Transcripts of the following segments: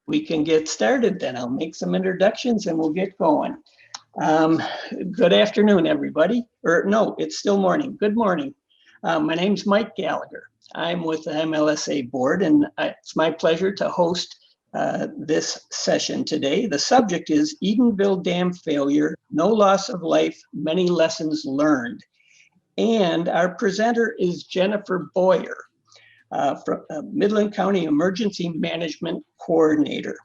we can get started then. I'll make some introductions and we'll get going. Good afternoon, everybody. Or no, it's still morning. Good morning. My name's Mike Gallagher. I'm with the MLSA board, and it's my pleasure to host this session today. The subject is Edenville Dam Failure, No Loss of Life, Many Lessons Learned. And our presenter is Jenifier Boyer, from Midland County Emergency Management Coordinator.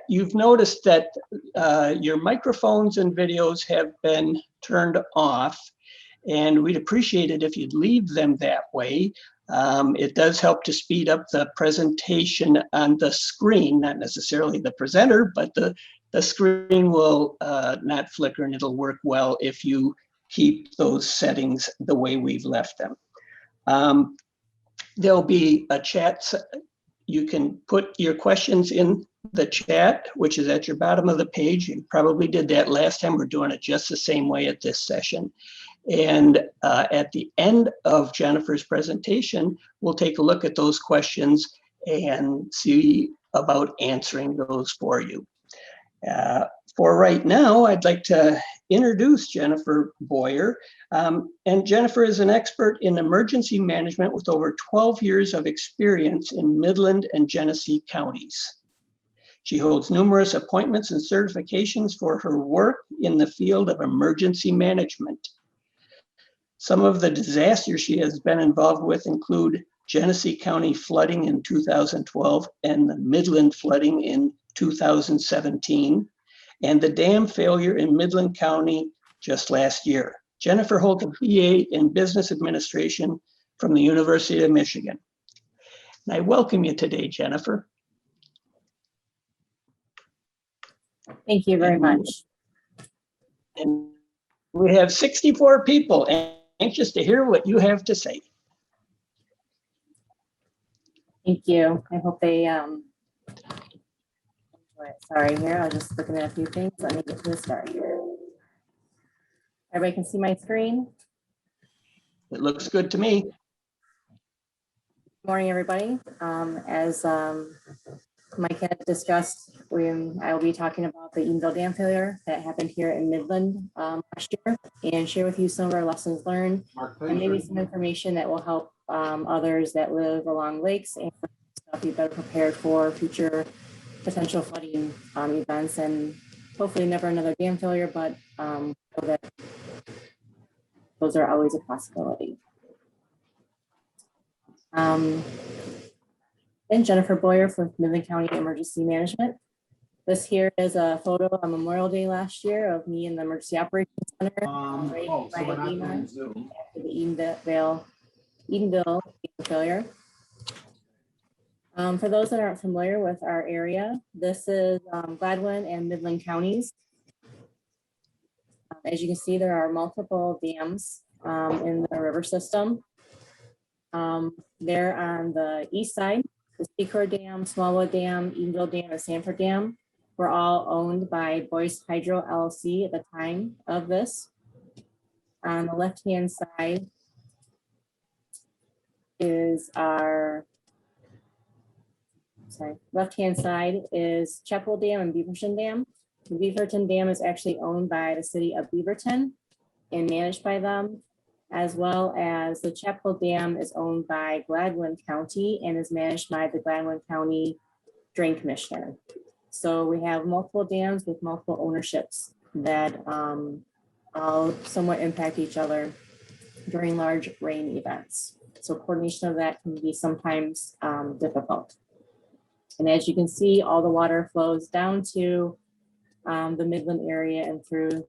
You've noticed that your microphones and videos have been turned off, and we'd appreciate it if you'd leave them that way. It does help to speed up the presentation on the screen, not necessarily the presenter, but the screen will not flicker, and it'll work well if you keep those settings the way we've left them. There'll be a chat. You can put your questions in the chat, which is at your bottom of the page. You probably did that last time. We're doing it just the same way at this session. And at the end of Jennifer's presentation, we'll take a look at those questions and see about answering those for you. For right now, I'd like to introduce Jenifier Boyer. And Jenifier is an expert in emergency management with over 12 years of experience in Midland and Genesee counties. She holds numerous appointments and certifications for her work in the field of emergency management. Some of the disasters she has been involved with include Genesee County flooding in 2012 and the Midland flooding in 2017, and the dam failure in Midland County just last year. Jenifier holds a BA in Business Administration from the University of Michigan. And I welcome you today, Jenifier. Thank you very much. And we have 64 people anxious to hear what you have to say. Thank you. I hope they sorry here, I was just looking at a few things. Let me get to the start here. Everybody can see my screen? It looks good to me. Good morning, everybody. As Mike had discussed, I will be talking about the Edenville Dam failure that happened here in Midland last year, and share with you some of our lessons learned and maybe some information that will help others that live along lakes and be better prepared for future potential flooding events, and hopefully never another dam failure, but so that those are always a possibility. And Jenifier Boyer from Midland County Emergency Management. This here is a photo on Memorial Day last year of me in the Emergency Operations Center. After the Edenville failure. For those that aren't familiar with our area, this is Gladwin and Midland counties. As you can see, there are multiple dams in the river system. There on the east side, the Secor Dam, Smallwood Dam, Edenville Dam, and Sanford Dam were all owned by Boyce Hydro LLC at the time of this. On the left-hand side is left-hand side is Chapel Dam and Beaverton Dam. The Beaverton Dam is actually owned by the city of Beaverton and managed by them, as well as the Chapel Dam is owned by Gladwin County and is managed by the Gladwin County Drain Commissioner. So we have multiple dams with multiple ownerships that all somewhat impact each other during large rain events. So coordination of that can be sometimes difficult. And as you can see, all the water flows down to the Midland area and through.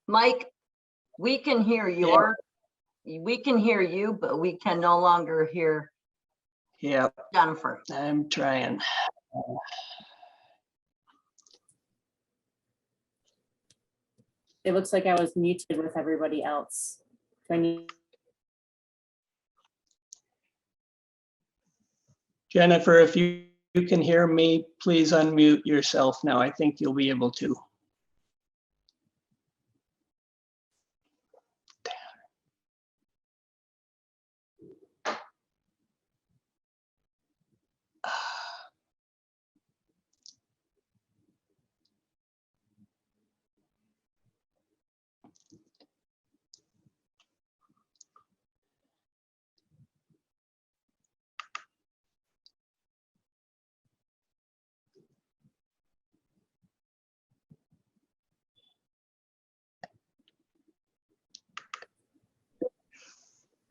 Mike, we can hear we can hear you, but we can no longer hear Jenifier. I'm trying. it looks like I was muted with everybody else. Do I need? Jennifer, if you can hear me, please unmute yourself now. I think you'll be able to.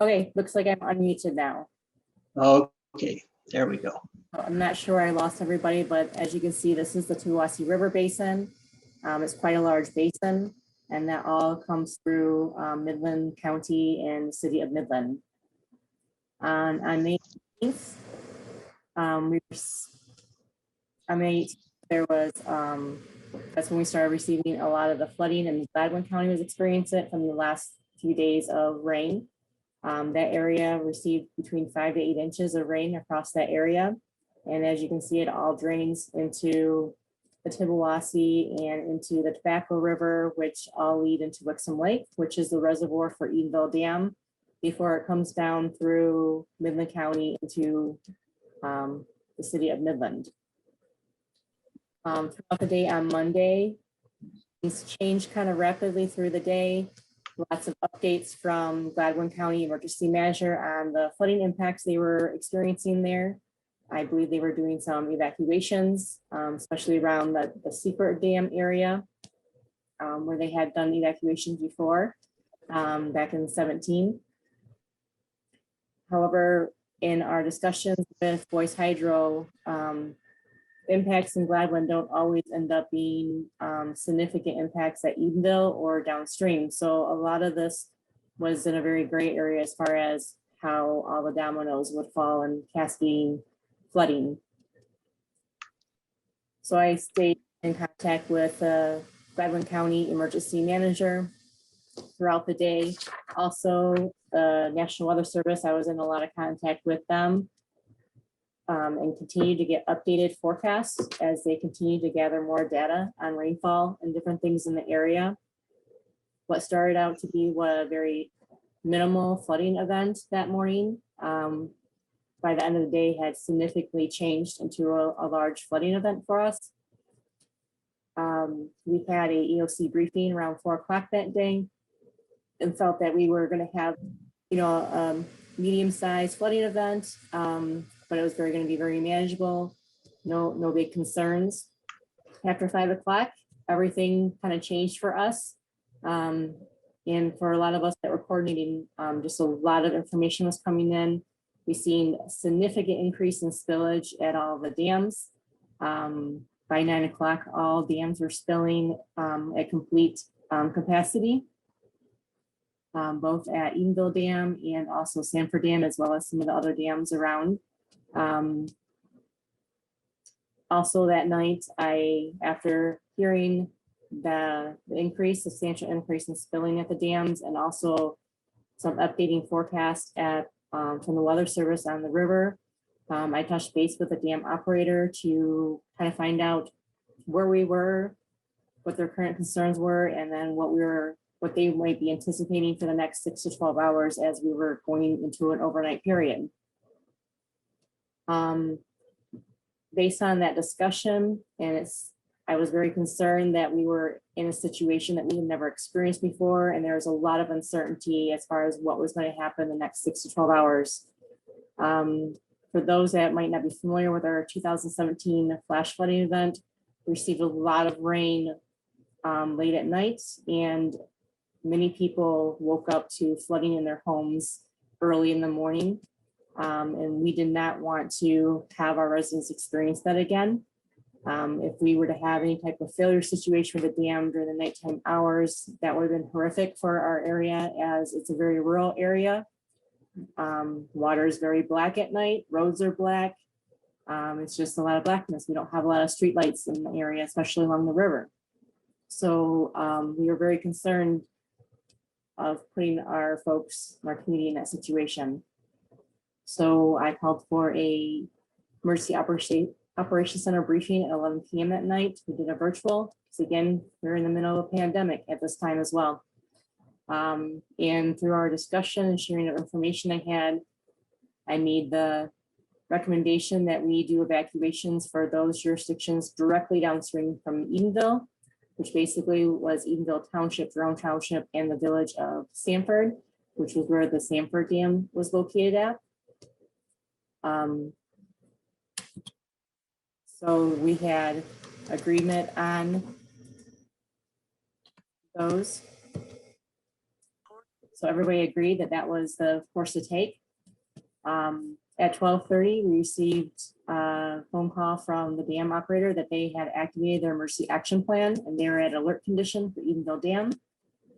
Okay, looks like I'm unmuted now. Okay, there we go. I'm not sure I lost everybody, but as you can see, this is the Tuwasee River Basin. It's quite a large basin, and that all comes through Midland County and the city of Midland. On May 18th, there was, that's when we started receiving a lot of the flooding, and Gladwin County was experiencing it from the last few days of rain. That area received between 5 to 8 inches of rain across that area. And as you can see, it all drains into the Tittabawassee and into the Tobacco River, which all lead into Wixom Lake, which is the reservoir for Edenville Dam, before it comes down through Midland County into the city of Midland. Throughout the day on Monday, things changed kind of rapidly through the day. Lots of updates from Gladwin County Emergency Manager on the flooding impacts they were experiencing there. I believe they were doing some evacuations, especially around the Sanford Dam area, where they had done evacuations before, back in 2017. However, in our discussions with Boise Hydro, impacts in Gladwin don't always end up being significant impacts at Edenville or downstream. So a lot of this was in a very gray area as far as how all the dominoes would fall and cascading flooding. So I stayed in contact with Gladwin County Emergency Manager throughout the day. Also, the National Weather Service, I was in a lot of contact with them. And continue to get updated forecasts as they continue to gather more data on rainfall and different things in the area. What started out to be a very minimal flooding event that morning, by the end of the day had significantly changed into a large flooding event for us. We've had a EOC briefing around 4 o'clock that day and felt that we were going to have, medium-sized flooding event, but it was going to be very manageable. No big concerns. After 5 o'clock, everything kind of changed for us. And for a lot of us that were coordinating, just a lot of information was coming in. We've seen a significant increase in spillage at all the dams. By 9 o'clock, all dams were spilling at complete capacity. Both at Edenville Dam and also Sanford Dam, as well as some of the other dams around. Also that night, after hearing the substantial increase in spilling at the dams, and also some updating forecast from the Weather Service on the river, I touched base with the dam operator to kind of find out where we were, what their current concerns were, and then what they might be anticipating for the next 6 to 12 hours as we were going into an overnight period. Based on that discussion, and I was very concerned that we were in a situation that we had never experienced before, and there was a lot of uncertainty as far as what was going to happen the next 6 to 12 hours. For those that might not be familiar with our 2017 flash flooding event, we received a lot of rain late at night, and many people woke up to flooding in their homes early in the morning. And we did not want to have our residents experience that again. If we were to have any type of failure situation with the dam during the nighttime hours, that would have been horrific for our area, as it's a very rural area. Water is very black at night, roads are black. It's just a lot of blackness. We don't have a lot of street lights in the area, especially along the river. So we were very concerned of putting our folks, our community in that situation. So I called for a emergency operations center briefing at 11 p.m. that night. We did a virtual, because again, we're in the middle of a pandemic at this time as well. And through our discussion and sharing of information I made the recommendation that we do evacuations for those jurisdictions directly downstream from Edenville, which basically was Edenville Township, Jerome Township, and the village of Sanford, which was where the Sanford Dam was located at. So we had agreement on those. So everybody agreed that that was the course to take. At 12:30, we received a phone call from the dam operator that they had activated their emergency action plan and they were at alert condition for Edenville Dam.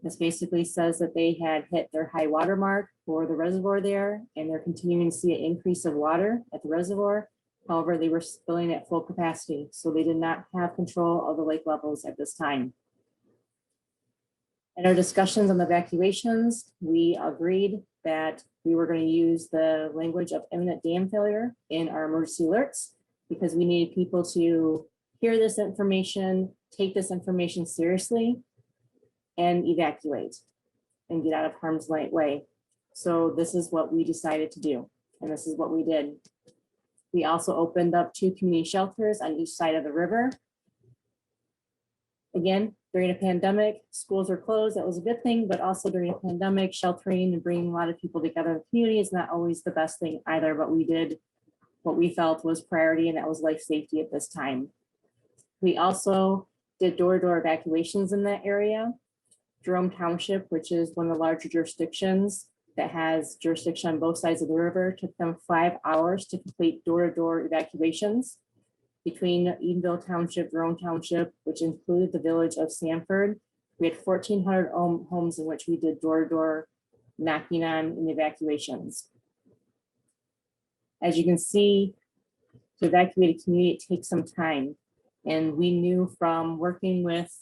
This basically says that they had hit their high water mark for the reservoir there, and they're continuing to see an increase of water at the reservoir. However, they were spilling at full capacity, so they did not have control of the lake levels at this time. In our discussions on the evacuations, we agreed that we were going to use the language of imminent dam failure in our emergency alerts because we needed people to hear this information, take this information seriously, and evacuate and get out of harm's way. So this is what we decided to do, and this is what we did. We also opened up 2 community shelters on each side of the river. Again, during a pandemic, schools are closed. That was a good thing, but also during a pandemic, sheltering and bringing a lot of people together in the community is not always the best thing either, but we did what we felt was priority, and that was life safety at this time. We also did door-to-door evacuations in that area. Jerome Township, which is one of the larger jurisdictions that has jurisdiction on both sides of the river, took them 5 hours to complete door-to-door evacuations. Between Edenville Township, Jerome Township, which included the village of Sanford, we had 1,400 homes in which we did door-to-door knocking on and evacuations. As you can see, to evacuate a community, it takes some time. And we knew from working with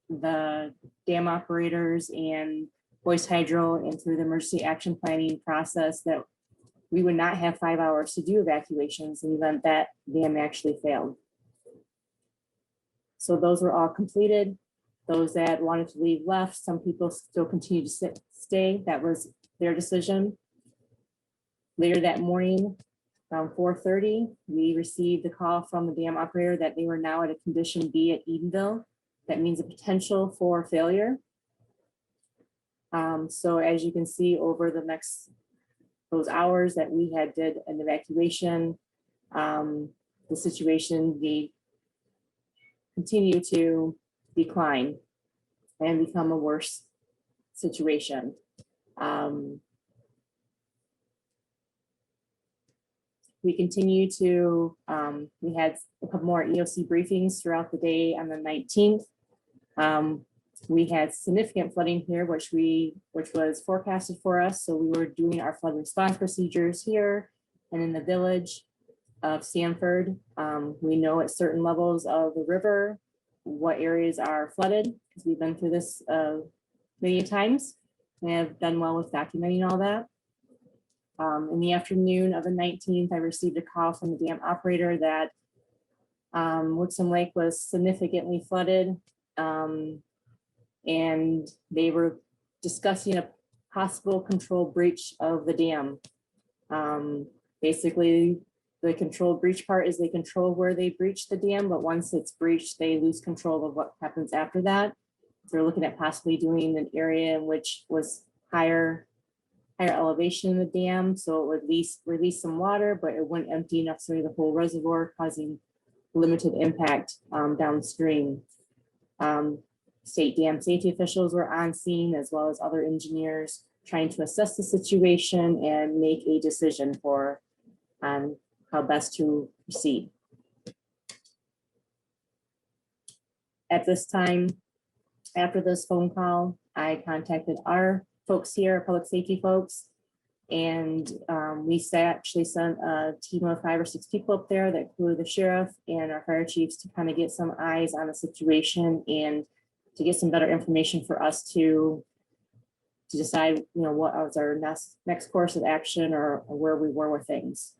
the dam operators and Voice Hydro and through the emergency action planning process that we would not have 5 hours to do evacuations in the event that dam actually failed. So those were all completed. Those that wanted to leave left. Some people still continue to stay. That was their decision. Later that morning, around 4:30, we received the call from the dam operator that they were now at a condition B at Edenville. That means a potential for failure. So as you can see over the next those hours that we had did an evacuation, the situation we continue to decline and become a worse situation. We continue to, we had a couple more EOC briefings throughout the day on the 19th. We had significant flooding here, which was forecasted for us. So we were doing our flood response procedures here and in the village of Sanford. We know at certain levels of the river what areas are flooded because we've been through this many times. We have done well with documenting all that. In the afternoon of the 19th, I received a call from the dam operator that Wixom Lake was significantly flooded. And they were discussing a possible control breach of the dam. Basically, the control breach part is they control where they breach the dam, but once it's breached, they lose control of what happens after that. They're looking at possibly doing an area in which was higher elevation in the dam, so it would release some water, but it wouldn't empty necessarily the whole reservoir, causing limited impact downstream. State dam safety officials were on scene as well as other engineers trying to assess the situation and make a decision for how best to proceed. At this time, after this phone call, I contacted our folks here, public safety folks, and we actually sent a team of 5 or 6 people up there that included the sheriff and our fire chiefs to kind of get some eyes on the situation and to get some better information for us to decide, what was our next course of action or where we were with things.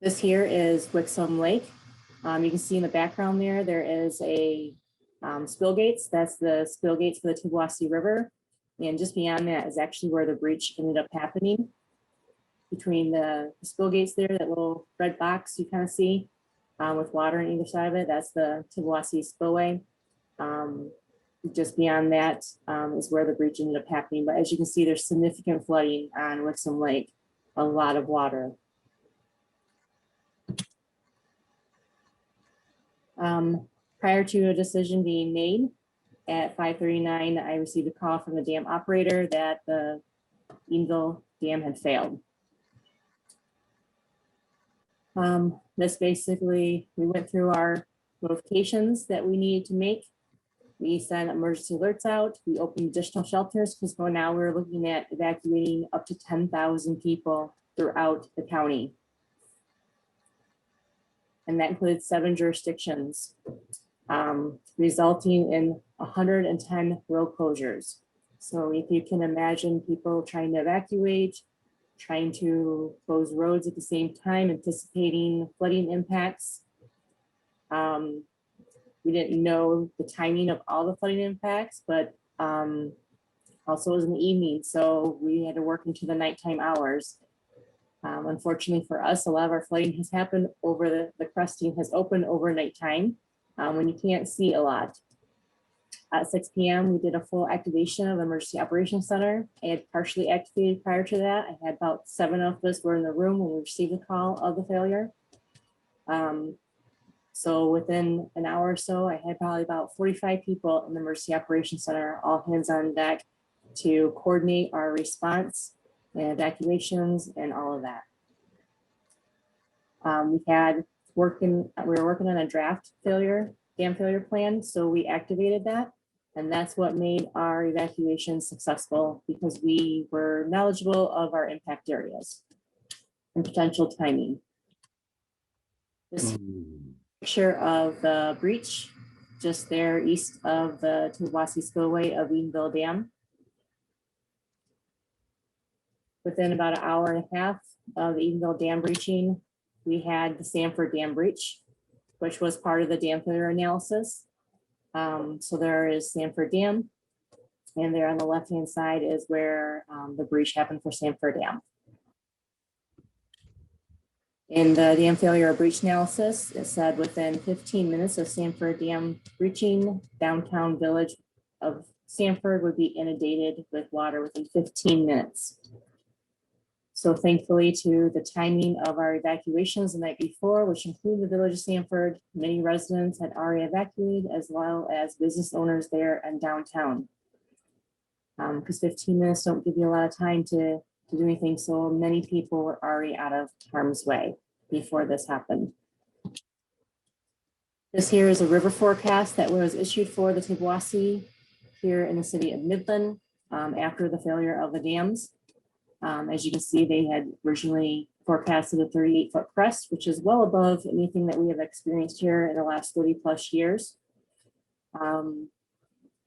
This here is Wixom Lake. You can see in the background there is a spill gates. That's the spill gates for the Tibuasi River. And just beyond that is actually where the breach ended up happening. Between the spill gates there, that little red box you kind of see with water on either side of it, that's the Tibuasi spillway. Just beyond that is where the breach ended up happening. But as you can see, there's significant flooding on Wixom Lake, a lot of water. Prior to a decision being made at 5:39, I received a call from the dam operator that the Edenville Dam had failed. This basically, we went through our notifications that we needed to make. We sent emergency alerts out. We opened additional shelters because now we're looking at evacuating up to 10,000 people throughout the county. And that includes 7 jurisdictions, resulting in 110 road closures. So if you can imagine people trying to evacuate, trying to close roads at the same time, anticipating flooding impacts. We didn't know the timing of all the flooding impacts, but also it was in the evening, so we had to work into the nighttime hours. Unfortunately for us, a lot of our flooding has happened over the crusting has opened over nighttime when you can't see a lot. At 6 p.m., we did a full activation of the Emergency Operations Center. I had partially activated prior to that. I had about 7 of us were in the room when we received the call of the failure. So within an hour or so, I had probably about 45 people in the Emergency Operations Center, all hands on deck to coordinate our response and evacuations and all of that. We were working on a draft dam failure plan, so we activated that. And that's what made our evacuation successful because we were knowledgeable of our impact areas and potential timing. This picture of the breach just there east of the Tibuasi spillway of Edenville Dam. Within about an hour and a half of the Edenville Dam breaching, we had the Sanford Dam breach, which was part of the dam failure analysis. So there is Sanford Dam, and there on the left-hand side is where the breach happened for Sanford Dam. In the dam failure breach analysis, it said within 15 minutes of Sanford Dam breaching, downtown village of Sanford would be inundated with water within 15 minutes. So thankfully to the timing of our evacuations the night before, which included the village of Sanford, many residents had already evacuated as well as business owners there and downtown. Because 15 minutes don't give you a lot of time to do anything. So many people were already out of harm's way before this happened. This here is a river forecast that was issued for the Tibuasi here in the city of Midland after the failure of the dams. As you can see, they had originally forecasted a 38-foot crest, which is well above anything that we have experienced here in the last 30 plus years.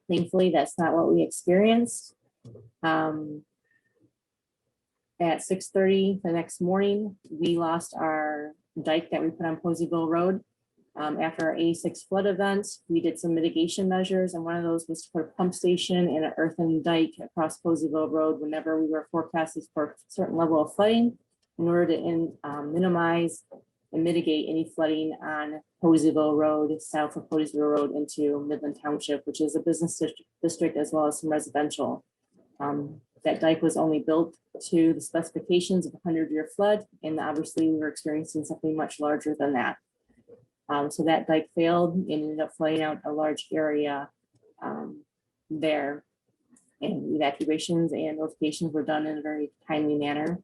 Thankfully, that's not what we experienced. At 6:30 the next morning, we lost our dike that we put on Poseyville Road. After our 86 flood event, we did some mitigation measures, and one of those was to put a pump station and an earthen dike across Poseyville Road whenever we were forecasted for a certain level of flooding in order to minimize and mitigate any flooding on Poseyville Road, south of Poseyville Road into Midland Township, which is a business district as well as some residential. That dike was only built to the specifications of a 100-year flood, and obviously we were experiencing something much larger than that. So that dike failed and ended up flooding out a large area there. And evacuations and notifications were done in a very timely manner.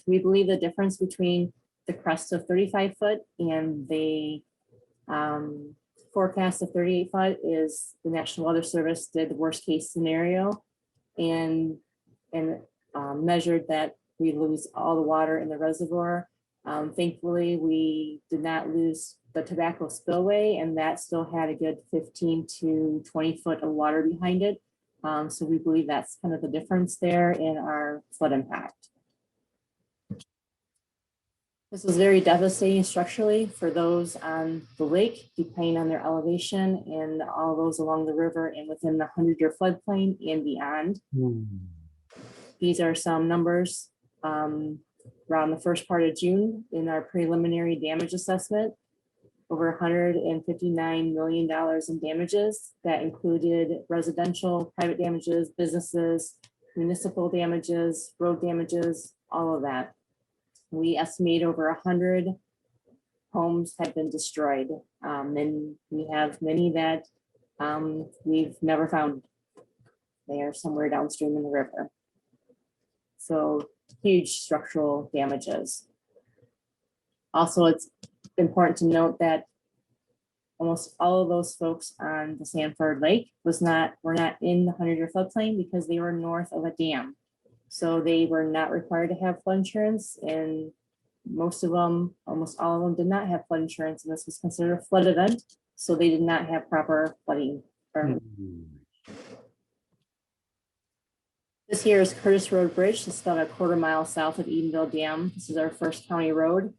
We believe the difference between the crest of 35 foot and the forecast of 38 foot is the National Weather Service did the worst case scenario and measured that we lose all the water in the reservoir. Thankfully, we did not lose the tobacco spillway, and that still had a good 15 to 20 foot of water behind it. So we believe that's kind of the difference there in our flood impact. This was very devastating structurally for those on the lake, depending on their elevation, and all those along the river and within the 100-year floodplain and beyond. These are some numbers around the first part of June in our preliminary damage assessment. Over $159 million in damages. That included residential, private damages, businesses, municipal damages, road damages, all of that. We estimate over 100 homes have been destroyed. And we have many that we've never found. They are somewhere downstream in the river. So huge structural damages. Also, it's important to note that almost all of those folks on the Sanford Lake were not in the 100-year floodplain because they were north of a dam. So they were not required to have flood insurance, and most of them, almost all of them, did not have flood insurance, and this was considered a flood event. So they did not have proper flooding. This here is Curtis Road Bridge. It's about a quarter-mile south of Edenville Dam. This is our first county road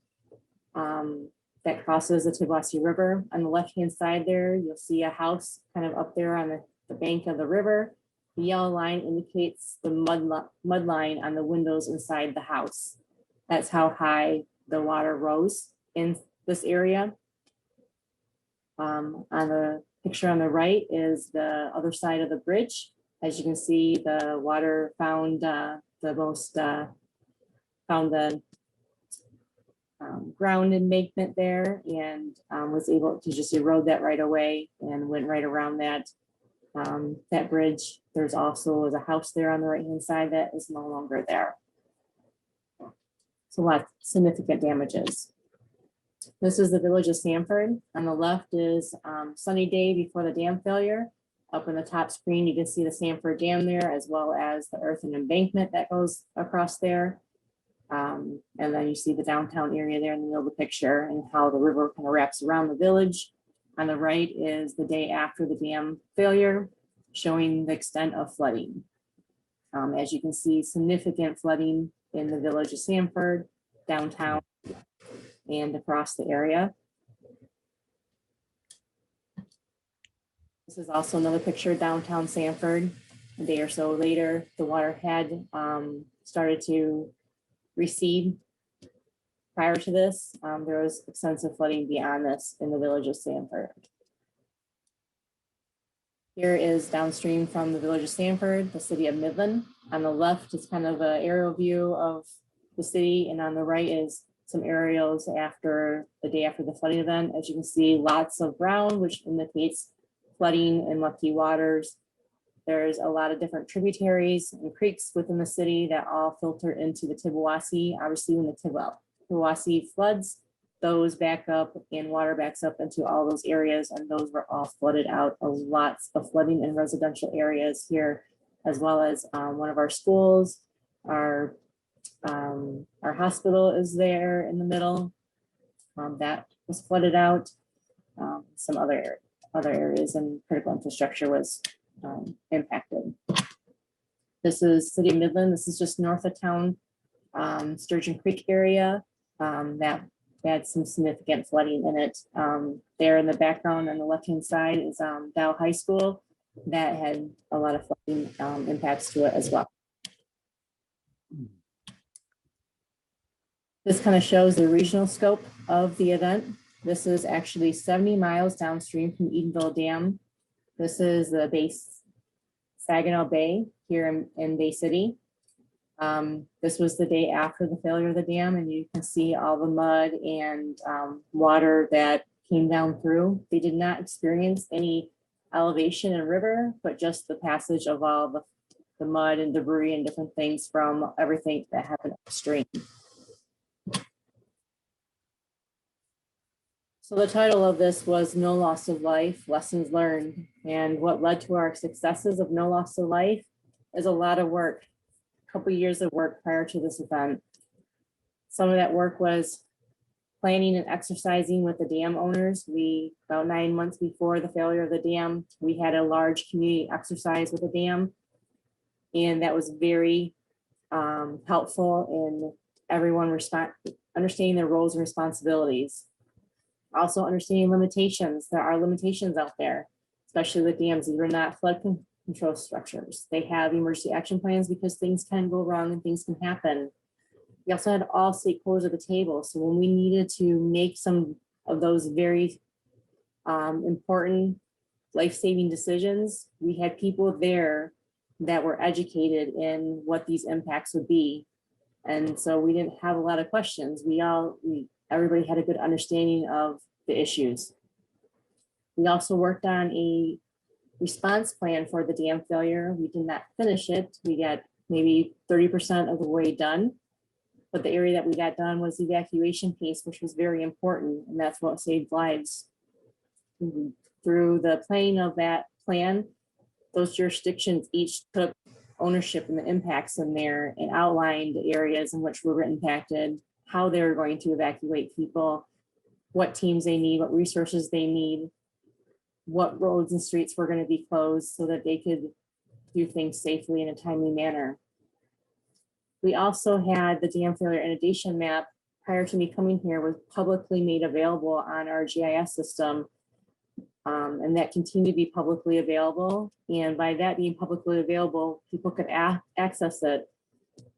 that crosses the Tibuassee River. On the left-hand side there, you'll see a house kind of up there on the bank of the river. The yellow line indicates the mud line on the windows inside the house. That's how high the water rose in this area. On the picture on the right is the other side of the bridge. As you can see, the water found ground embankment there, and was able to just erode that right away and went right around that bridge. There's also a house there on the right hand side that is no longer there. So a lot of significant damages. This is the village of Sanford. On the left is sunny day before the dam failure. Up in the top screen, you can see the Sanford Dam there, as well as the earthen embankment that goes across there. And then you see the downtown area there in the middle of the picture and how the river kind of wraps around the village. On the right is the day after the dam failure, showing the extent of flooding. As you can see, significant flooding in the village of Sanford, downtown, and across the area. This is also another picture of downtown Sanford. A day or so later, the water had started to recede. Prior to this, there was extensive flooding beyond this in the village of Sanford. Here is downstream from the village of Sanford, the city of Midland. On the left is kind of an aerial view of the city, and on the right is some aerials after the day after the flooding event. As you can see, lots of brown, which indicates flooding in mucky waters. There's a lot of different tributaries and creeks within the city that all filter into the Tibuassee. Obviously, when the Tibuassee floods, those back up and water backs up into all those areas, and those were all flooded out. Lots of flooding in residential areas here, as well as one of our schools. Our hospital is there in the middle. That was flooded out. Some other areas and critical infrastructure was impacted. This is City of Midland. This is just north of town, Sturgeon Creek area. That had some significant flooding in it. There in the background on the left-hand side is Dow High School. That had a lot of flooding impacts to it as well. This kind of shows the regional scope of the event. This is actually 70 miles downstream from Edenville Dam. This is the base, Saginaw Bay here in Bay City. This was the day after the failure of the dam, and you can see all the mud and water that came down through. They did not experience any elevation in river, but just the passage of all the mud and debris and different things from everything that happened upstream. So the title of this was No Loss of Life, Lessons Learned. And what led to our successes of no loss of life is a lot of work, a couple of years of work prior to this event. Some of that work was planning and exercising with the dam owners. About 9 months before the failure of the dam, we had a large community exercise with the dam. And that was very helpful in everyone understanding their roles and responsibilities. Also understanding limitations. There are limitations out there, especially with dams. These are not flood control structures. They have emergency action plans because things can go wrong and things can happen. We also had all stakeholders at the table. So when we needed to make some of those very important life-saving decisions, we had people there that were educated in what these impacts would be. And so we didn't have a lot of questions. Everybody had a good understanding of the issues. We also worked on a response plan for the dam failure. We did not finish it. We got maybe 30% of the way done. But the area that we got done was the evacuation piece, which was very important. And that's what saved lives. Through the planning of that plan, those jurisdictions each took ownership in the impacts in there and outlined the areas in which were impacted, how they were going to evacuate people, what teams they need, what resources they need, what roads and streets were going to be closed so that they could do things safely in a timely manner. We also had the dam failure inundation map prior to me coming here was publicly made available on our GIS system. And that continued to be publicly available. And by that being publicly available, people could access it.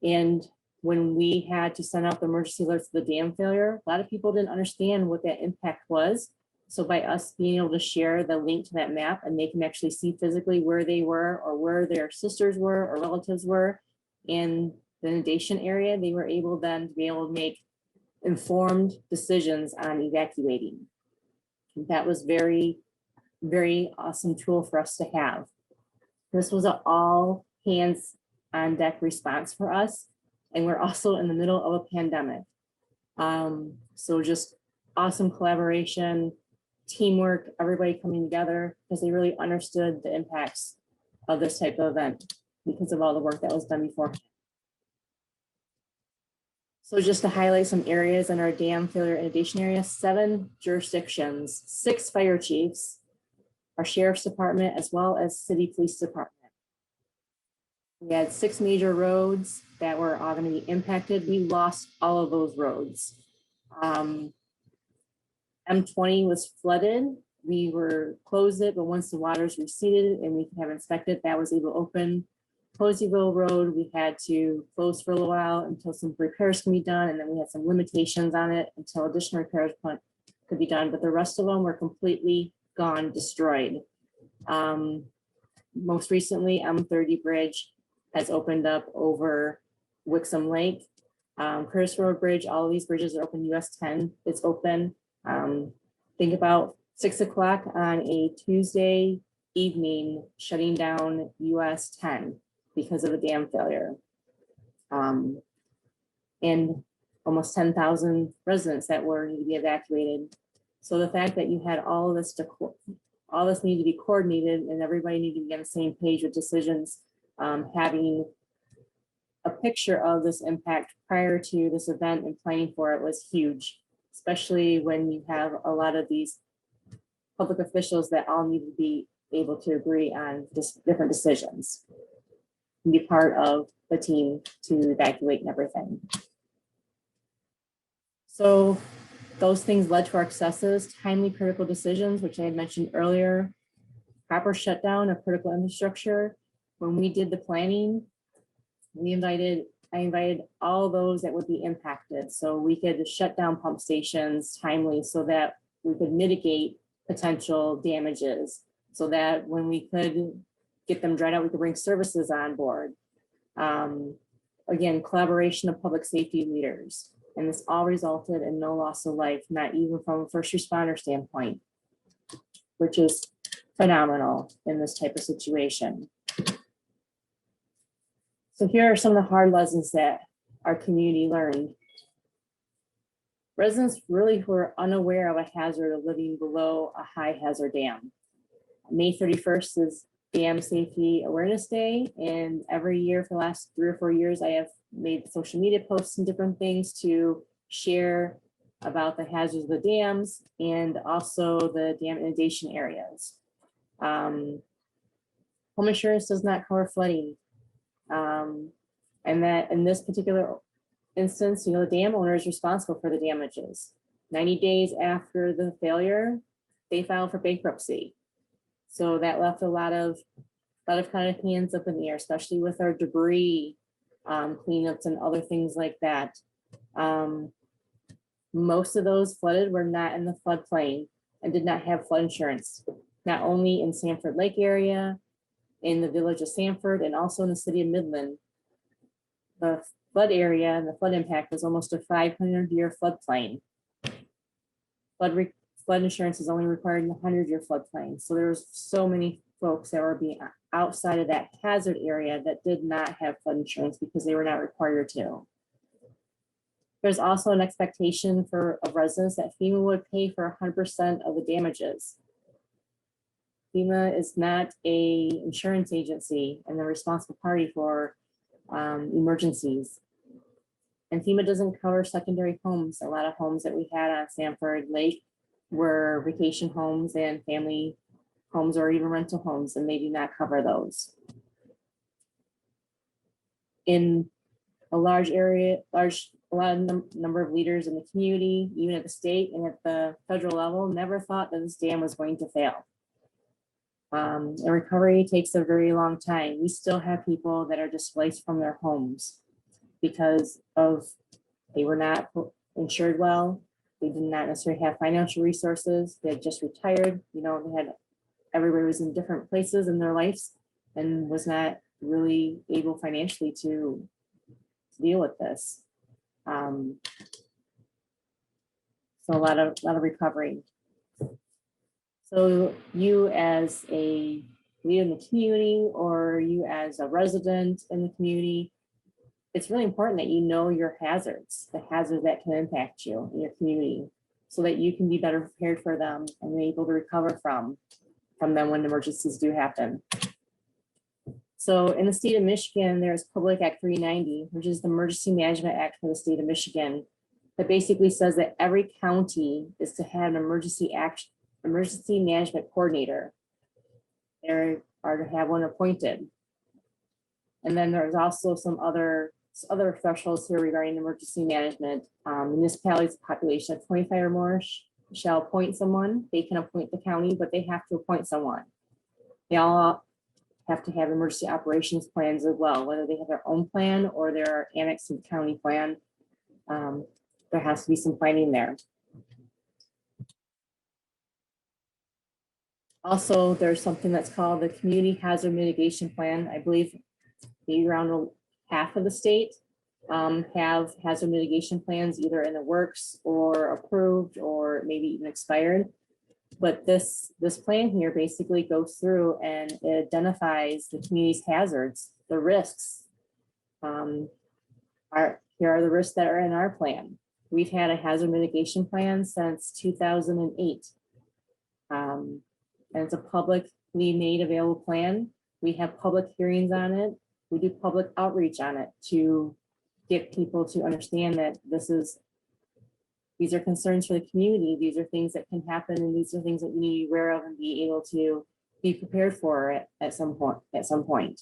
And when we had to send out the emergency alerts for the dam failure, a lot of people didn't understand what that impact was. So by us being able to share the link to that map and they can actually see physically where they were or where their sisters were or relatives were in the inundation area, they were able then to be able to make informed decisions on evacuating. That was very awesome tool for us to have. This was an all hands on deck response for us. And we're also in the middle of a pandemic. So just awesome collaboration, teamwork, everybody coming together because they really understood the impacts of this type of event because of all the work that was done before. So just to highlight some areas in our dam failure inundation area, 7 jurisdictions, 6 fire chiefs, our sheriff's department, as well as city police department. We had 6 major roads that were all going to be impacted. We lost all of those roads. M20 was flooded. We were closed it, but once the waters receded and we could have inspected, that was able to open. Poseyville Road, we had to close for a little while until some repairs can be done. And then we had some limitations on it until additional repairs could be done. But the rest of them were completely gone, destroyed. Most recently, M30 Bridge has opened up over Wixom Lake. Curtis Road Bridge, all of these bridges are open. US 10 is open. Think about 6 o'clock on a Tuesday evening, shutting down US 10 because of a dam failure. And almost 10,000 residents that were need to be evacuated. So the fact that you had all this needed to be coordinated and everybody needed to be on the same page with decisions, having a picture of this impact prior to this event and planning for it was huge, especially when you have a lot of these public officials that all need to be able to agree on just different decisions and be part of the team to evacuate and everything. So those things led to our successes, timely critical decisions, which I had mentioned earlier, proper shutdown of critical infrastructure. When we did the planning, I invited all those that would be impacted. So we could shut down pump stations timely so that we could mitigate potential damages so that when we could get them dried out, we could bring services on board. Again, collaboration of public safety leaders. And this all resulted in no loss of life, not even from a first responder standpoint, which is phenomenal in this type of situation. So here are some of the hard lessons that our community learned. Residents really were unaware of a hazard of living below a high hazard dam. May 31st is Dam Safety Awareness Day, and every year for the last 3 or 4 years, I have made social media posts and different things to share about the hazards of the dams and also the dam inundation areas. Home insurance does not cover flooding. And that in this particular instance, the dam owner is responsible for the damages. 90 days after the failure, they filed for bankruptcy. So that left a lot of kind of hands up in the air, especially with our debris cleanups and other things like that. Most of those flooded were not in the floodplain and did not have flood insurance, not only in Sanford Lake area, in the village of Sanford, and also in the city of Midland. The flood area and the flood impact was almost a 500-year floodplain. Flood insurance is only required in the 100-year floodplain. So there was so many folks that were being outside of that hazard area that did not have flood insurance because they were not required to. There's also an expectation of residents that FEMA would pay for 100% of the damages. FEMA is not a insurance agency and the responsible party for emergencies. And FEMA doesn't cover secondary homes. A lot of homes that we had on Sanford Lake were vacation homes and family homes or even rental homes, and they do not cover those. In a large area, a lot of number of leaders in the community, even at the state and at the federal level, never thought that this dam was going to fail. And recovery takes a very long time. We still have people that are displaced from their homes because they were not insured well. They did not necessarily have financial resources. They had just retired. Everybody was in different places in their lives and was not really able financially to deal with this. So a lot of recovery. So you as a leader in the community or you as a resident in the community, it's really important that you know your hazards, the hazards that can impact you in your community so that you can be better prepared for them and be able to recover from them when emergencies do happen. So in the state of Michigan, there's Public Act 390, which is the Emergency Management Act for the state of Michigan, that basically says that every county is to have an emergency management coordinator. They are to have one appointed. And then there's also some other thresholds here regarding emergency management. Municipalities population of 25 or more shall appoint someone. They can appoint the county, but they have to appoint someone. They all have to have emergency operations plans as well, whether they have their own plan or they're annexed to the county plan. There has to be some planning there. Also, there's something that's called the Community Hazard Mitigation Plan. I believe maybe around half of the state have hazard mitigation plans either in the works or approved or maybe even expired. But this plan here basically goes through and it identifies the community's hazards, the risks. Here are the risks that are in our plan. We've had a hazard mitigation plan since 2008. And it's a publicly made available plan. We have public hearings on it. We do public outreach on it to get people to understand that these are concerns for the community. These are things that can happen, and these are things that we need to be aware of and be able to be prepared for at some point.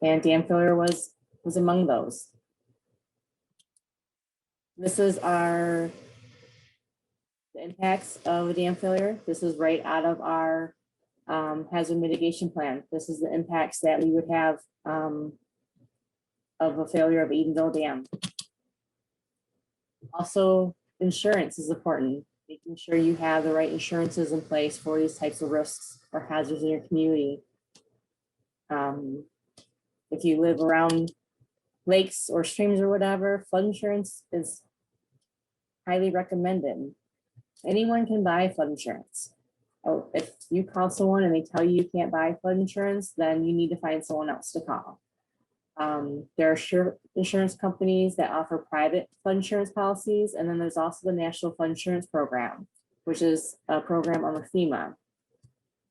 And dam failure was among those. This is the impacts of a dam failure. This is right out of our hazard mitigation plan. This is the impacts that we would have of a failure of Edenville Dam. Also, insurance is important, making sure you have the right insurances in place for these types of risks or hazards in your community. If you live around lakes or streams or whatever, flood insurance is highly recommended. Anyone can buy flood insurance. Oh, if you call someone and they tell you you can't buy flood insurance, then you need to find someone else to call. There are insurance companies that offer private flood insurance policies, and then there's also the National Flood Insurance Program, which is a program under FEMA.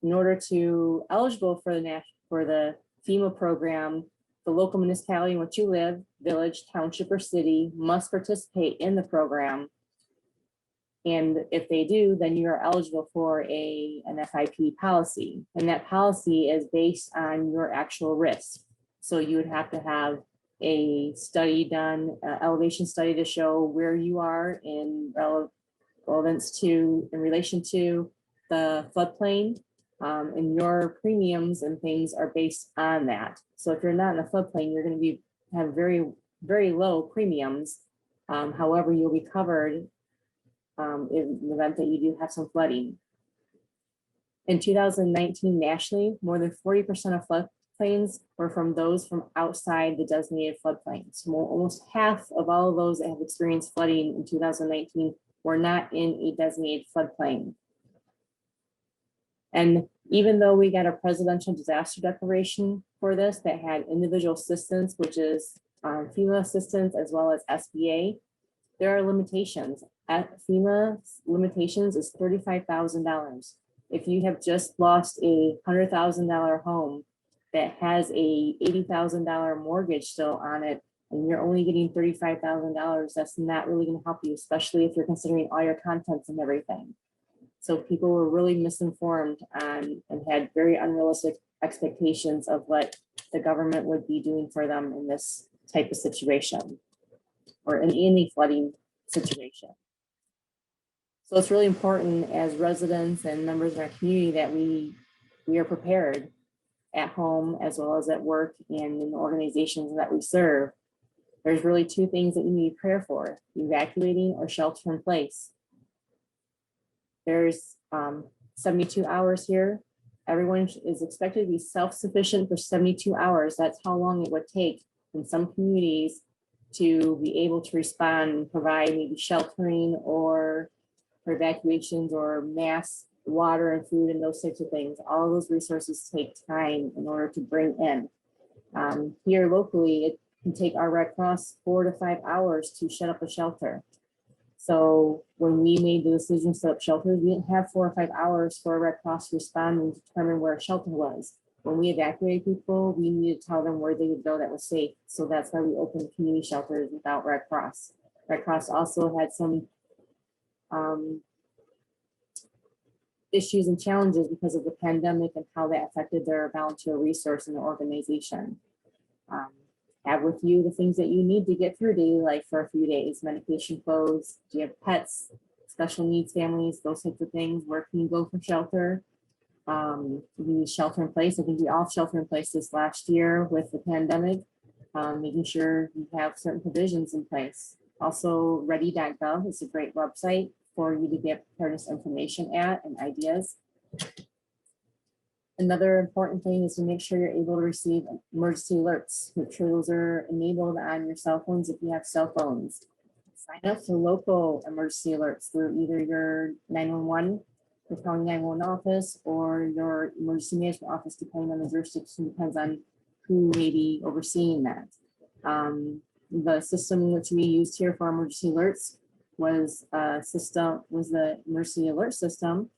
In order to eligible for the FEMA program, the local municipality in which you live, village, township, or city must participate in the program And if they do, then you are eligible for an FIP policy. And that policy is based on your actual risk. So you would have to have a study done, elevation study to show where you are in relevance to, in relation to the floodplain. And your premiums and things are based on that. So if you're not in the floodplain, you're going to have very, very low premiums. However, you'll be covered in the event that you do have some flooding. In 2019 nationally, more than 40% of floodplains were from those from outside the designated floodplains. So almost half of all of those that have experienced flooding in 2019 were not in a designated floodplain. And even though we got a presidential disaster declaration for this that had individual assistance, which is FEMA assistance as well as SBA, there are limitations. At FEMA's limitations is $35,000. If you have just lost a $100,000 home that has a $80,000 mortgage still on it, and you're only getting $35,000, that's not really going to help you, especially if you're considering all your contents and everything. So people were really misinformed and had very unrealistic expectations of what the government would be doing for them in this type of situation or in any flooding situation. So it's really important as residents and members of our community that we are prepared at home as well as at work and in the organizations that we serve. There's really two things that you need to prepare for: evacuating or shelter in place. There's 72 hours here. Everyone is expected to be self-sufficient for 72 hours. That's how long it would take in some communities to be able to respond and provide maybe sheltering or for evacuations or mass water and food and those types of things. All of those resources take time in order to bring in. Here locally, it can take our Red Cross 4 to 5 hours to shut up a shelter. So when we made the decision to set up shelters, we didn't have 4 or 5 hours for a Red Cross to respond and determine where a shelter was. When we evacuated people, we needed to tell them where they would go that was safe. So that's why we opened community shelters without Red Cross. Red Cross also had some issues and challenges because of the pandemic and how that affected their volunteer resource in the organization. Have with you the things that you need to get through daily life for a few days: medication, clothes, do you have pets, special needs families, those types of things. Where can you go for shelter? You need shelter in place. I think we all shelter in place this last year with the pandemic, making sure you have certain provisions in place. Also, ready.gov is a great website for you to get preparedness information at and ideas. Another important thing is to make sure you're able to receive emergency alerts. Make sure those are enabled on your cell phones if you have cell phones. Sign up for local emergency alerts through either your 911, your county 911 office, or your emergency management office, depending on the jurisdiction, depends on who may be overseeing that. The system which we used here for emergency alerts was the emergency alert system.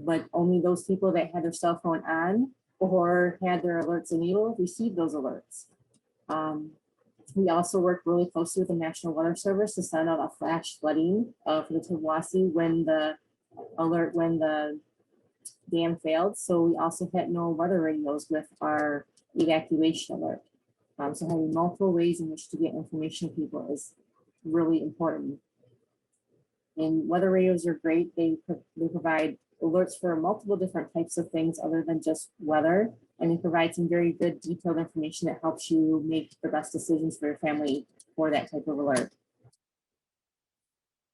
But only those people that had their cell phone on or had their alerts enabled received those alerts. We also worked really closely with the National Weather Service to send out a flash flooding for the Tawassee when the dam failed. So we also had no weather radios with our evacuation alert. So having multiple ways in which to get information to people is really important. And weather radios are great. They provide alerts for multiple different types of things other than just weather. And they provide some very good detailed information that helps you make the best decisions for your family for that type of alert.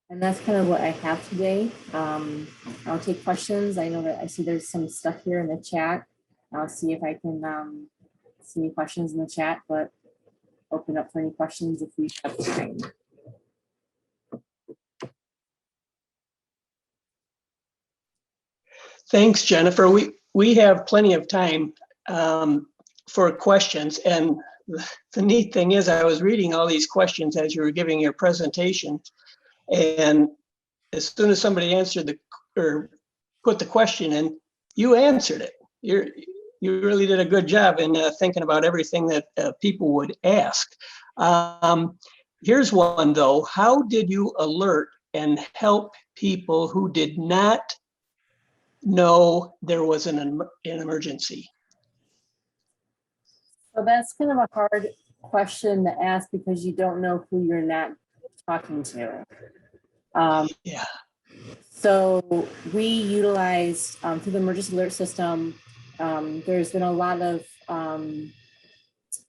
And that's kind of what I have today. I'll take questions. I know that I see there's some stuff here in the chat. I'll see if I can see any questions in the chat, but open up for any questions if we have time. Thanks, Jennifer. We have plenty of time for questions. And the neat thing is I was reading all these questions as you were giving your presentation. And as soon as somebody answered or put the question in, you answered it. You really did a good job in thinking about everything that people would ask. Here's one though. How did you alert and help people who did not know there was an emergency? So that's kind of a hard question to ask because you don't know who you're not talking to. Yeah. So we utilized through the emergency alert system. There's been a lot of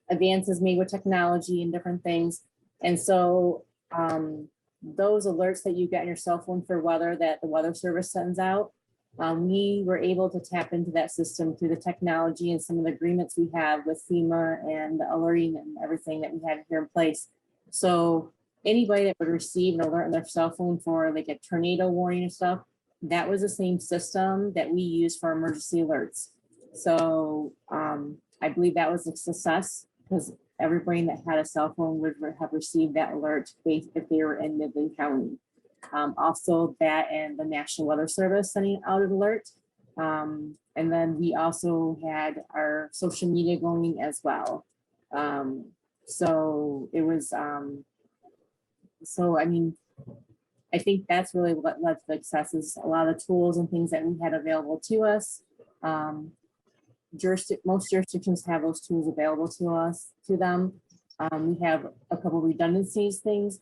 advances made with technology and different things. And so those alerts that you get on your cell phone for weather that the Weather Service sends out, we were able to tap into that system through the technology and some of the agreements we have with FEMA and the alerting and everything that we had here in place. So anybody that would receive an alert on their cell phone for like a tornado warning and stuff, that was the same system that we use for emergency alerts. So I believe that was a success because everybody that had a cell phone would have received that alert if they were in Midland County. Also that and the National Weather Service sending out an alert. And then we also had our social media going as well. So it was, so I mean, I think that's really what led to the successes. A lot of tools and things that we had available to us. Most jurisdictions have those tools available to them. We have a couple redundancies things.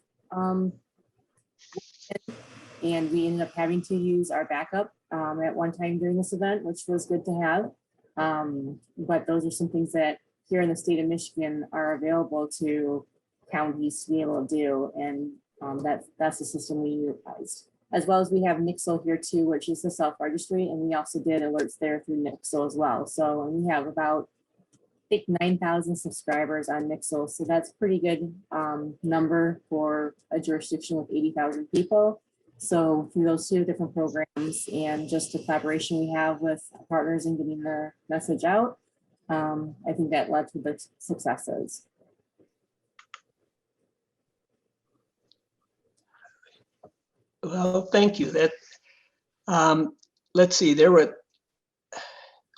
And we ended up having to use our backup at one time during this event, which was good to have. But those are some things that here in the state of Michigan are available to counties to be able to do. And that's the system we utilized. As well as we have Nixle here too, which is the self-registry. And we also did alerts there through Nixle as well. So we have about, I think 9,000 subscribers on Nixle. So that's pretty good number for a jurisdiction with 80,000 people. So through those two different programs and just the collaboration we have with partners in getting the message out, I think that led to the successes. Well, thank you. That let's see.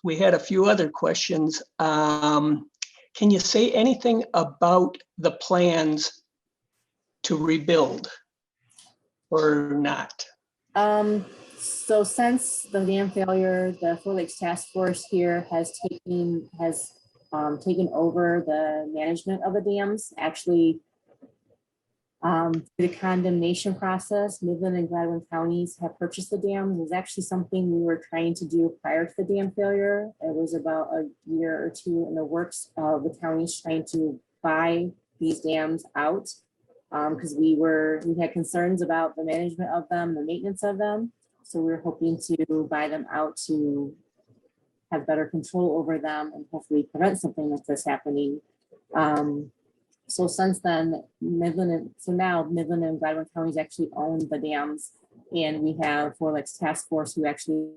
We had a few other questions. Can you say anything about the plans to rebuild or not? So since the dam failure, the Four Lakes Task Force here has taken over the management of the dams. Actually, the condemnation process, Midland and Gladwin counties have purchased the dams. It was actually something we were trying to do prior to the dam failure. It was about a year or two in the works of the counties trying to buy these dams out because we had concerns about the management of them, the maintenance of them. So we were hoping to buy them out to have better control over them and hopefully prevent something like this happening. So since then, Midland and Gladwin counties actually own the dams, and we have Four Lakes Task Force who actually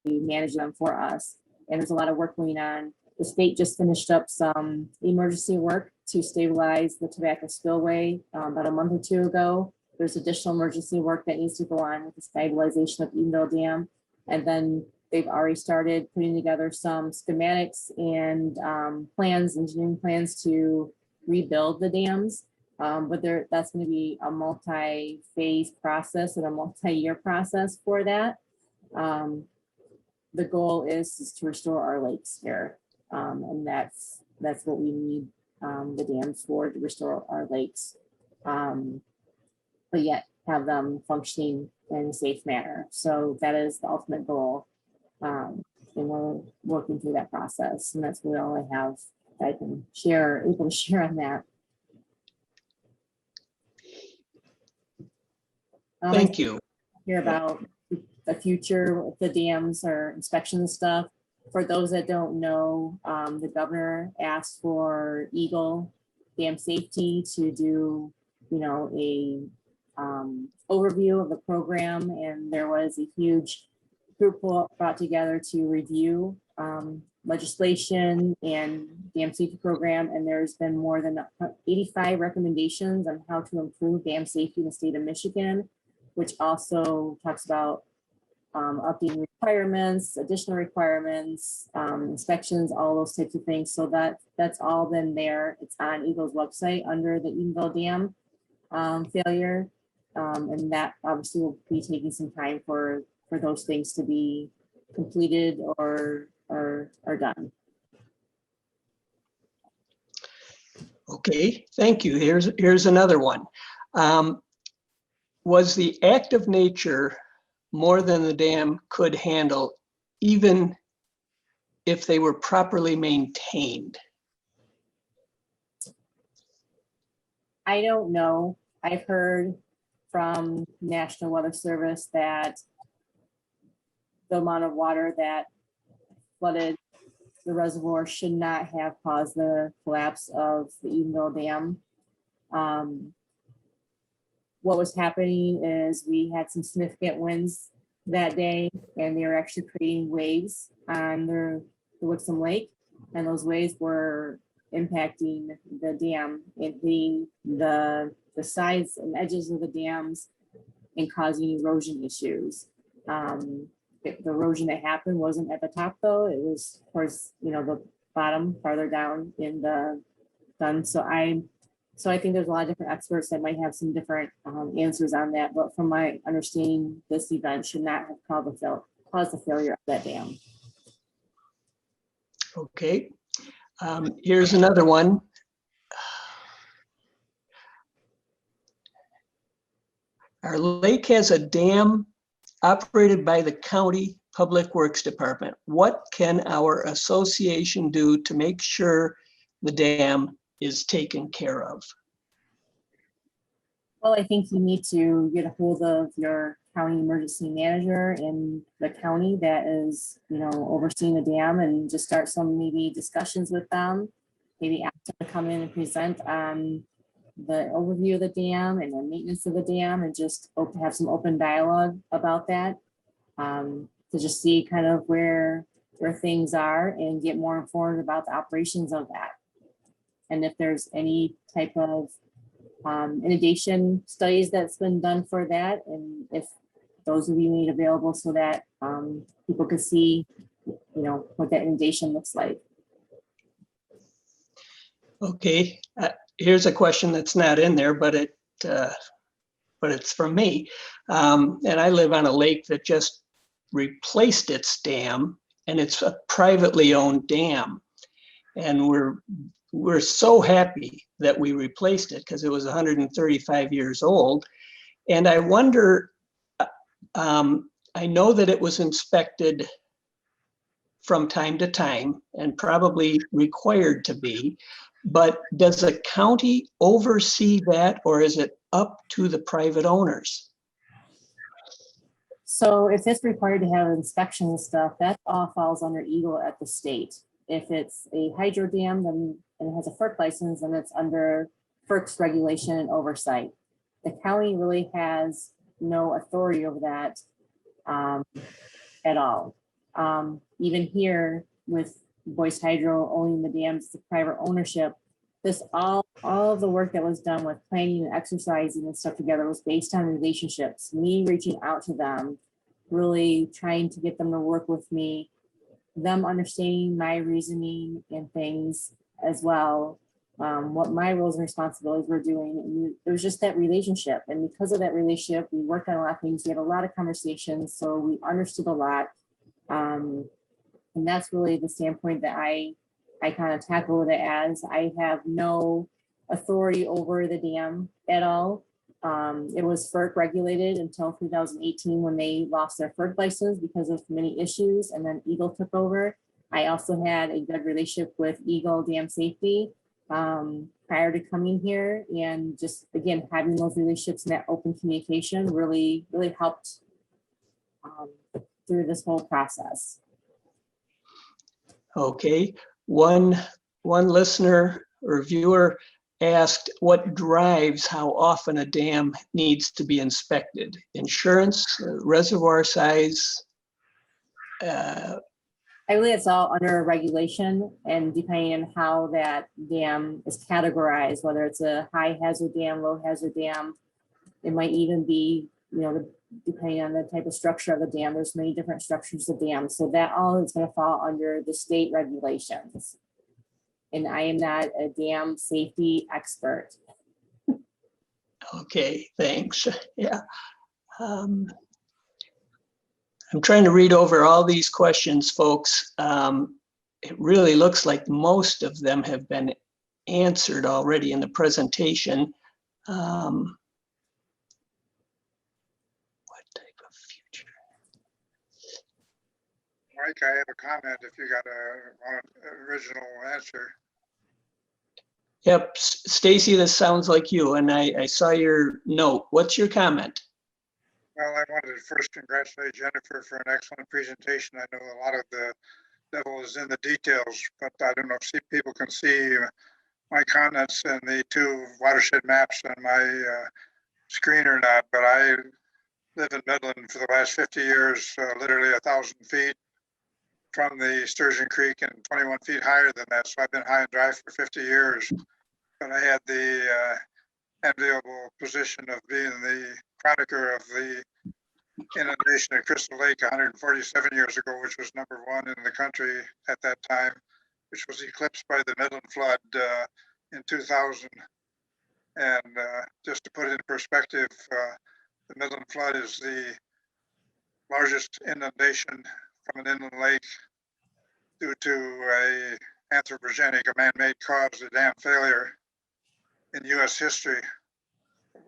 manage them for us. And there's a lot of work going on. The state just finished up some emergency work to stabilize the tobacco spillway about a month or two ago. There's additional emergency work that needs to go on with the stabilization of Edenville Dam. And then they've already started putting together some schematics and engineering plans to rebuild the dams. But that's going to be a multi-phase process and a multi-year process for that. The goal is to restore our lakes here. And that's what we need the dams for, to restore our lakes. But yet have them functioning in a safe manner. So that is the ultimate goal. And we're working through that process. And that's really all I have that I can share, able to share on that. Thank you. Hear about the future of the dams or inspection stuff. For those that don't know, the governor asked for Eagle Dam Safety to do, a overview of the program, and there was a huge group brought together to review legislation and dam safety program, and there's been more than 85 recommendations on how to improve dam safety in the state of Michigan, which also talks about updating requirements, additional requirements, inspections, all those types of things. So that's all been there. It's on Eagle's website under the Edenville Dam failure. And that obviously will be taking some time for those things to be completed or done. Okay, thank you. Here's another one. Was the act of nature more than the dam could handle, even if they were properly maintained? I don't know. I've heard from National Weather Service that the amount of water that flooded the reservoir should not have caused the collapse of the Edenville Dam. What was happening is we had some significant winds that day, and they were actually creating waves on the Wixom Lake, and those waves were impacting the dam and hitting the sides and edges of the dams and causing erosion issues. The erosion that happened wasn't at the top though; it was towards the bottom, farther down in the done. So I think there's a lot of different experts that might have some different answers on that. But from my understanding, this event should not have caused the failure of that dam. Okay, here's another one. Our lake has a dam operated by the county Public Works Department. What can our association do to make sure the dam is taken care of? Well, I think you need to get a hold of your county emergency manager in the county that is, overseeing the dam, and just start some maybe discussions with them. Maybe ask them to come in and present on the overview of the dam and the maintenance of the dam, and just have some open dialogue about that, to just see kind of where things are and get more informed about the operations of that. And if there's any type of inundation studies that's been done for that, and if those will be made available so that people could see, what that inundation looks like. Okay, here's a question that's not in there, but it's from me. And I live on a lake that just replaced its dam, and it's a privately owned dam. And we're so happy that we replaced it because it was 135 years old. And I wonder, I know that it was inspected from time to time and probably required to be, but does the county oversee that, or is it up to the private owners? So if it's required to have inspection and stuff, that all falls under EGLE at the state. If it's a hydro dam, then and it has a FERC license, then it's under FERC's regulation and oversight. The county really has no authority over that at all. Even here with Boyce Hydro owning the dams, the private ownership, all of the work that was done with planning and exercising and stuff together was based on relationships, me reaching out to them, really trying to get them to work with me, them understanding my reasoning and things as well, what my roles and responsibilities were doing. And it was just that relationship. And because of that relationship, we worked on a lot of things. We had a lot of conversations, so we understood a lot. And that's really the standpoint that I kind of tackled it as. I have no authority over the dam at all. It was FERC regulated until 2018 when they lost their FERC license because of many issues, and then EGLE took over. I also had a good relationship with EGLE Dam Safety prior to coming here, and just again having those relationships and that open communication really helped through this whole process. Okay, one listener or viewer asked what drives how often a dam needs to be inspected. Insurance, reservoir size? I believe it's all under regulation, and depending on how that dam is categorized, whether it's a high hazard dam, low hazard dam, it might even be, depending on the type of structure of the dam, there's many different structures of dams. So that all is going to fall under the state regulations. And I am not a dam safety expert. Okay, thanks. Yeah. I'm trying to read over all these questions, folks. It really looks like most of them have been answered already in the presentation. What type of future? Mike, I have a comment if you got an original answer. Yep, Stacy, this sounds like you, and I saw your note. What's your comment? Well, I wanted to first congratulate Jenifer for an excellent presentation. I know a lot of the devil is in the details, but I don't know if people can see my comments and the two watershed maps on my screen or not, but I live in Midland for the last 50 years, literally 1,000 feet from the Sturgeon Creek and 21 feet higher than that. So I've been high and dry for 50 years, but I had the enviable position of being the chronicle of the inundation at Crystal Lake 147 years ago, which was #1 in the country at that time, which was eclipsed by the Midland flood in 2000. And just to put it in perspective, the Midland flood is the largest inundation from an inland lake due to a anthropogenic, a man-made cause, a dam failure in U.S. history,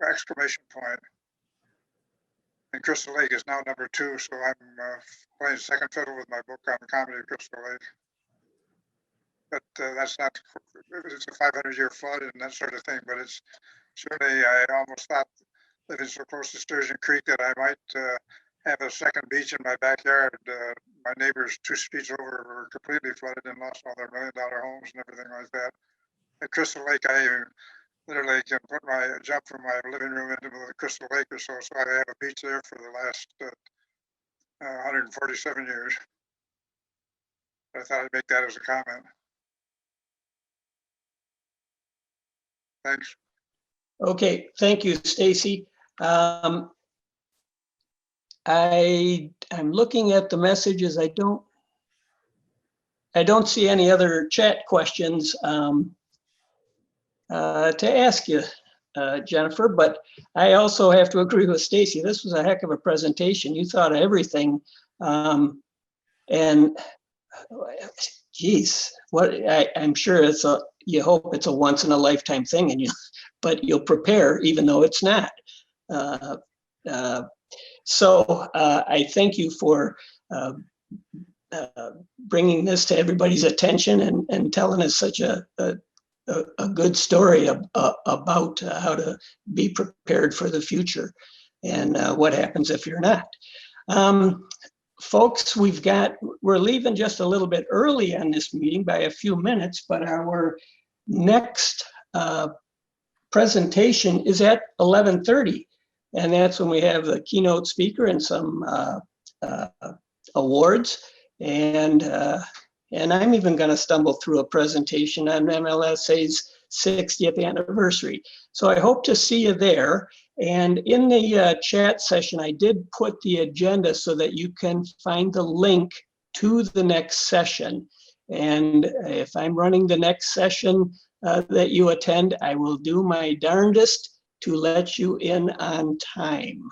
exclamation point. And Crystal Lake is now #2, so I'm playing second fiddle with my book on the comedy of Crystal Lake. But that's not, it's a 500-year flood and that sort of thing, but it's certainly, I almost thought living so close to Sturgeon Creek that I might have a second beach in my backyard. My neighbors 2 streets over were completely flooded and lost all their $1 million homes and everything like that. At Crystal Lake, I literally can jump from my living room into the Crystal Lake or so I have a beach there for the last 147 years. I thought I'd make that as a comment. Thanks. Okay, thank you, Stacy. I'm looking at the messages. I don't see any other chat questions to ask you, Jenifer, but I also have to agree with Stacy. This was a heck of a presentation. You thought of everything. And geez, I'm sure you hope it's a once in a lifetime thing, but you'll prepare even though it's not. So I thank you for bringing this to everybody's attention and telling us such a good story about how to be prepared for the future and what happens if you're not. Folks, we're leaving just a little bit early on this meeting by a few minutes, but our next presentation is at 11:30. And that's when we have the keynote speaker and some awards. And I'm even going to stumble through a presentation on MLSA's 60th anniversary. So I hope to see you there. And in the chat session, I did put the agenda so that you can find the link to the next session. And if I'm running the next session that you attend, I will do my darndest to let you in on time.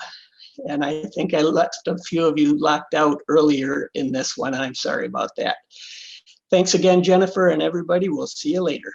And I think I left a few of you locked out earlier in this one. I'm sorry about that. Thanks again, Jenifer, and everybody. We'll see you later.